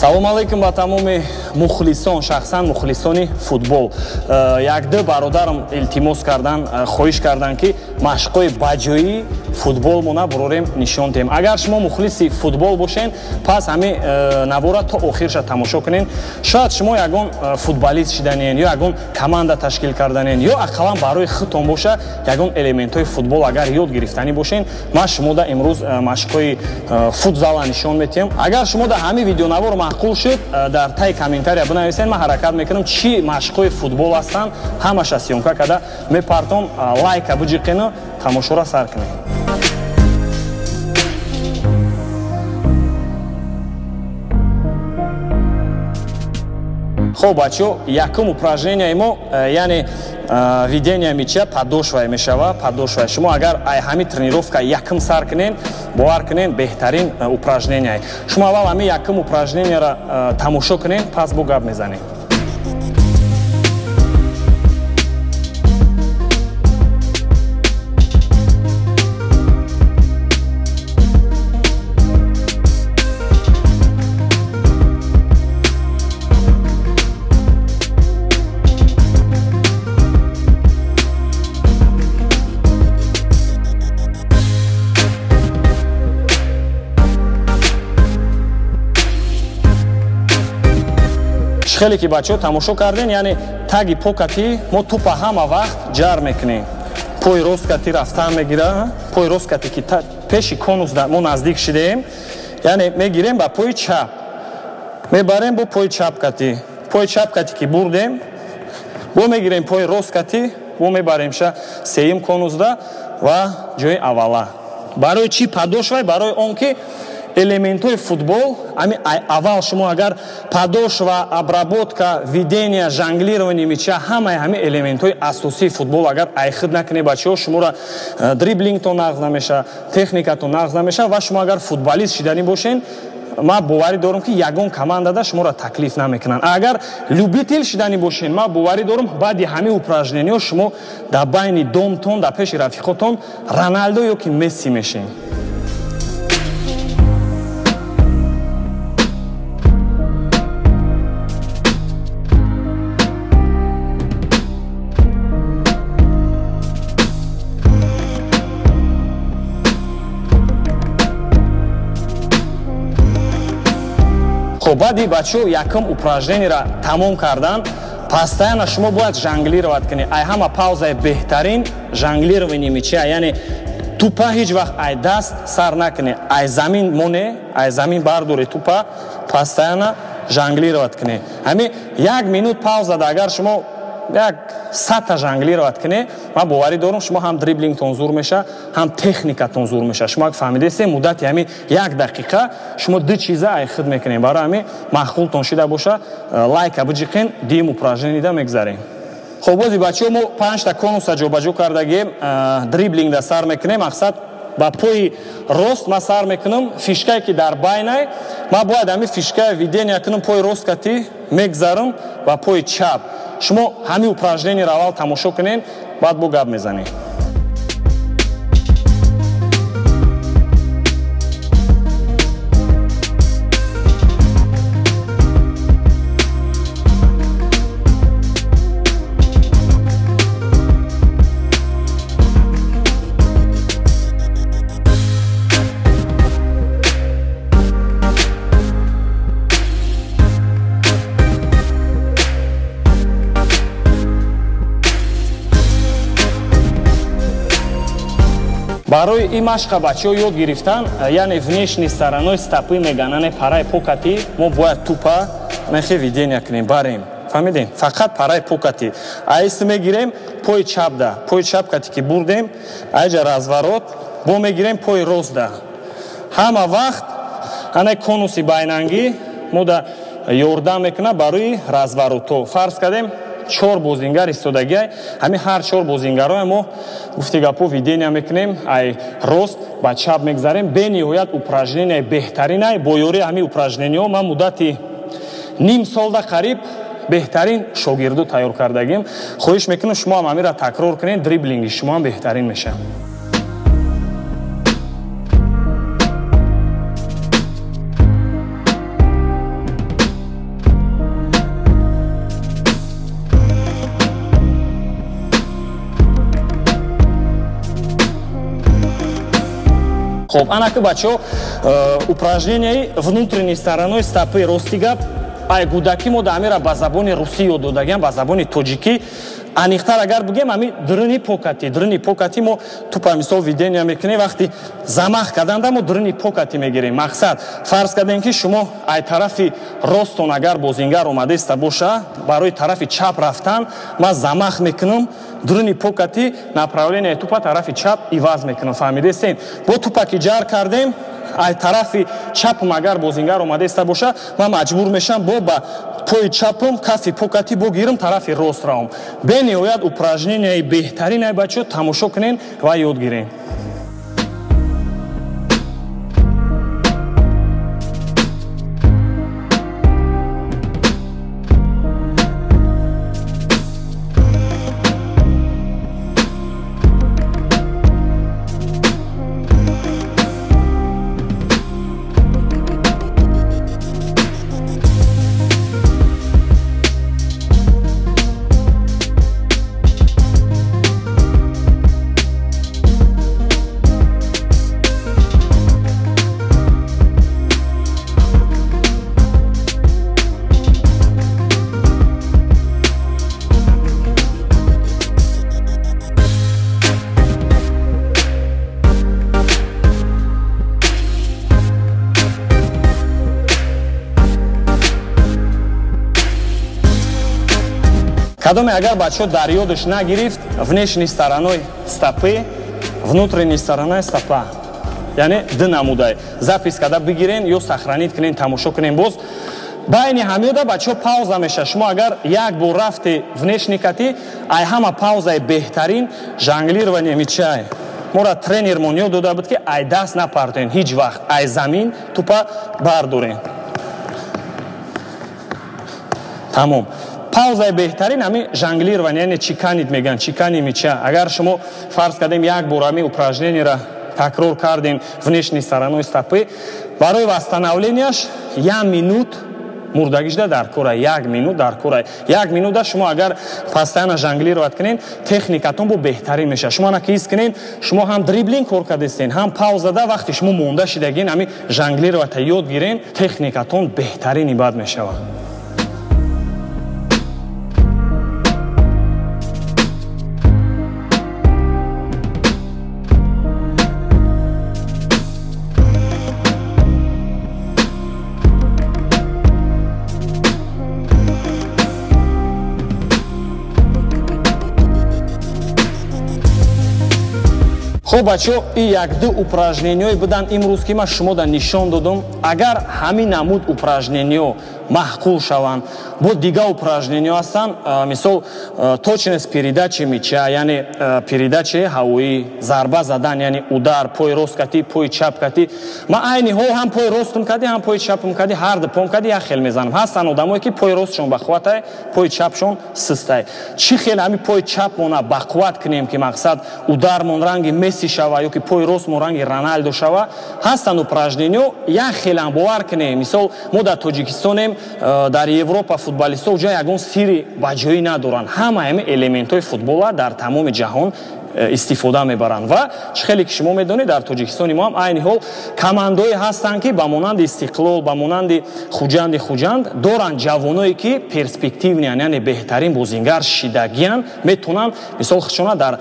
Салом алейкум ба тамоми мухлисон, шахсан мухлисони футбол. Як-ду бародарам илтимос кардан, хоҳиш кардан ки машқои баҷои футболмона бурорем нишон дем. Агар шумо мухлиси футбол бошен, пас ҳами навора то охирша тамошо кунен. Шояд шумо ягон футболист шиданен, ё ягон команда ташкил карданен, ё ақаллан барои худтон боша ягон элементҳои футбол агар ёд гирифтанӣ бошен, ман шумода имрӯз машқои футзала нишон метиҳам. Агар шумода ҳами видеонавор маъқул шуд, дар таи комментария бинависен, ман ҳаракат мекунам чӣ машқои футбол ҳастанд, ҳамаша сиёмка карда мепартом, лайка биҷиқину, тамошора сар кунем. Хоб бачо, якум упражнение мо, яъне ведение мяча подошвае мешава, подошвае. Шумо агар ҳами тренировка якум сар кунен, бовар кунен беҳтарин упражнение. Шумо аввал ҳами якум упражнениеро тамошо кунен, пас бо гап мезанем. Хеле ки бачаҳо тамошо карден, яъне таги покати мо тупа ҳама вақт ҷар мекунем. Пои росткати рафтан мегира, пои росткати ки пеши конус мо наздик шидаем, яъне мегирем ба пои чап, мебарем бо пои чапкати. Пои чапкати ки бурдем, бо мегирем пои росткати, бо мебаремша сеюм конусда ва ҷои аввала. Барои чӣ падошвай? Барои он ки элементҳои футбол, аввал шумо агар падошва, обработка, видение, жонглирование мяча, ҳамаи ҳами элементҳои асосии футбол агар айхид накунед бачаҳо, шуморо дриблингтон нағз намеша, техникатон нағз намеша ва шумо агар футболист шиданӣ бошен, ман боварӣ дорам ки ягон командада шуморо таклиф намекунанд. Агар любител шиданӣ бошен, ман боварӣ дорам баъди ҳами упражнениҳо шумо дар байни домтон, дар пеши рафиқотон Роналдо ё ки Месси мешен. Баъди бачаҳо якум упражнениеро тамом кардан, постоянно шумо бояд жонглировать кунед. Ай ҳама паузаи беҳтарин жонглирование мяча, яъне тупа ҳеҷ вақт ай даст сар накунед, ай замин моне, ай замин бардоре тупа, постоянно жонглировать кунед. Ҳами 1 минут паузада агар шумо як 100 жонглировать кунед, ман боварӣ дорам шумо ҳам дриблингтон зур меша, ҳам техникатон зур меша. Шумо як фаҳмидесе, муддати ҳами 1 дақиқа шумо ду чиза айхид мекунед. Барои ҳами маъқултон шида боша, лайка биҷиқен, дим упражненида мегзарем. Хоб бози бачаҳо мо 5 та конуса ҷобаҷо кардагем, дриблингда сар мекунем, мақсад ба пои рост ман сар мекунам, фишкае ки дар байнай, ман бояд ҳами фишкае видение кунам, пои росткати мегзарам ба пои чап. Шумо ҳами упражнениеро аввал тамошо кунен, баъд бо гап мезанем. Барои ин машқа бачаҳо ёд гирифтан, яъне внешни стороной стопы меганане параи покати, мо бояд тупа мехе видение кунем, барем. Фаҳмидем? Фақат параи покати. Аиста мегирем пои чапда, пои чапкати ки бурдем, айҷа разворот, бо мегирем пои ростда. Ҳама вақт ана конуси байнангӣ мода ёрдам мекунад барои разворотҳо. Фарз кардем 4 бозингар истодагиай, ҳами ҳар 4 бозингароя мо гуфти гапо видение мекунем, ай рост ба чап мегзарем. Бениҳоят упражнение беҳтаринай, бо ёрии ҳами упражнениҳо ман муддати ним солда қариб беҳтарин шогирдо тайёр кардагем. Хоҳиш мекунам шумо ҳам ҳамиро такрор кунед, дриблинги шумо ҳам беҳтарин мешавад. Хоб, анаки бачо упражнение внутренней стороной стопы ростига ай гудаки мо да амира ба забони русӣ ёд додагиам, ба забони тоҷикӣ аниқтар агар бигем ами дрини покати мо тупа мисол видения мекунем вақти замах карданда мо дрини покати мегирем. Мақсад фарз кардем ки шумо ай тарафи ростон агар бозингар омадеста боша барои тарафи чап рафтан ма замах мекунам дрини покати направление тупа тарафи чап иваз мекунам. Фаҳмидестем? Бо тупа ки ҷар кардем ай тарафи чапам агар бозингар омадеста боша ма маҷбур мешам бо ба пои чапам кафи покати бо гирам тарафи рост равам. Бениҳоят упражненияи беҳтарин ай бачаҳо тамошо кунен ва ёд гирен. Кадоме агар бачаҳо дар ёдаш нагирифт внешней стороной стопы, внутренней стороной стопа. Яъне ду намудай. Запис када бигирен ё сохранит кунен, тамошо кунен боз. Байни ҳамёда бачаҳо пауза меша. Шумо агар як бор рафте внешний кати, ай ҳама паузаи беҳтарин жонглирование мечай. Мора тренермон ёд дода буд ки ай даст напартоен ҳеҷ вақт. Ай замин тупа бардорен. Тамом. Паузаи беҳтарин ами жонглирование, яъне чиканид меган, чикани меча. Агар шумо фарз кардем як бор ами упражнениеро такрор кардем внешней стороной стопы, барои восстановлениаш 1 минут мурдагишда дар кора, 1 минут дар кора. 1 минута шумо агар постоянно жонглировать кунен, техникатон бо беҳтарин меша. Шумо наки ҳис кунен, шумо ҳам дриблинг кор кардестен, ҳам паузада вақти шумо монда шидагин ами жонглировать ёд гирен, техникатон беҳтарин ибад мешавад. хуб бачаҳо, ин як-ду упражнениҳое будан имрӯз ки ман шумода нишон додам. Агар ҳамин намуд упражнениҳо маҳқул шаванд, бо дигар упражнениҳо ҳастанд, мисол точность передачи мяча, яъне передачаи ҳавоӣ, зарба задан, яъне удар, пои рост кати, пои чап кати. Ман айни ҳол ҳам пои ростам кади, ҳам пои чапам кади, ҳар ду пом кади як хел мезанам. Ҳастанд одамое ки пои ростшон бақувватай, пои чапшон сустай. Чӣ хел ҳами пои чапмона бақувват кунем ки мақсад удармон ранги Месси шава ёки пои ростмон ранги Роналдо шава. Ҳастанд упражнениҳо як хелам бовар кунем. Мисол мо дар Тоҷикистонем, дар Европа футболистҳо ҷо ягон сири баҷоӣ надоранд. Ҳама ҳами элементҳои футбола дар тамоми ҷаҳон истифода мебаранд. Ва чӣ хеле ки шумо медонед, дар Тоҷикистони мо ҳам айни ҳол командое ҳастанд ки ба монанди Истиқлол, ба монанди Хуҷанд доранд ҷавоное ки перспективниан, яъне беҳтарин бозингар шидагиян, метавонанд мисол худшона дар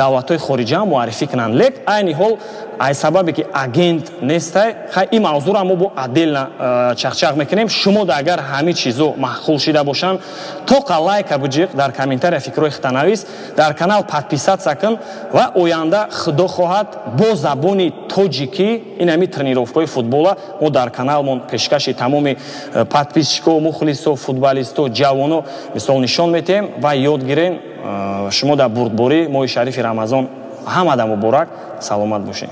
давлатҳои хориҷа муаррифӣ кунанд. Лек айни ҳол ай сабабе ки агент нестай, хай ин мавзӯъро мо бо отдельно чахчах мекунем. Шумо агар ҳамин чизо маҳқул шида бошанд, тоқа лайка буҷиқ, дар комментария фикрҳои худта навис, дар канал подписатся кун ва оянда худо хоҳад бо забони тоҷикӣ ин ҳами тренировкаҳои футбола мо дар каналмон пешкаши тамоми подписчикҳо, мухлисо, футболисто, ҷавоно мисол нишон метиҳем ва ёд гирен. Шумо дар бурдборӣ моҳи шарифи Рамазон ҳамада муборак, саломат бошед.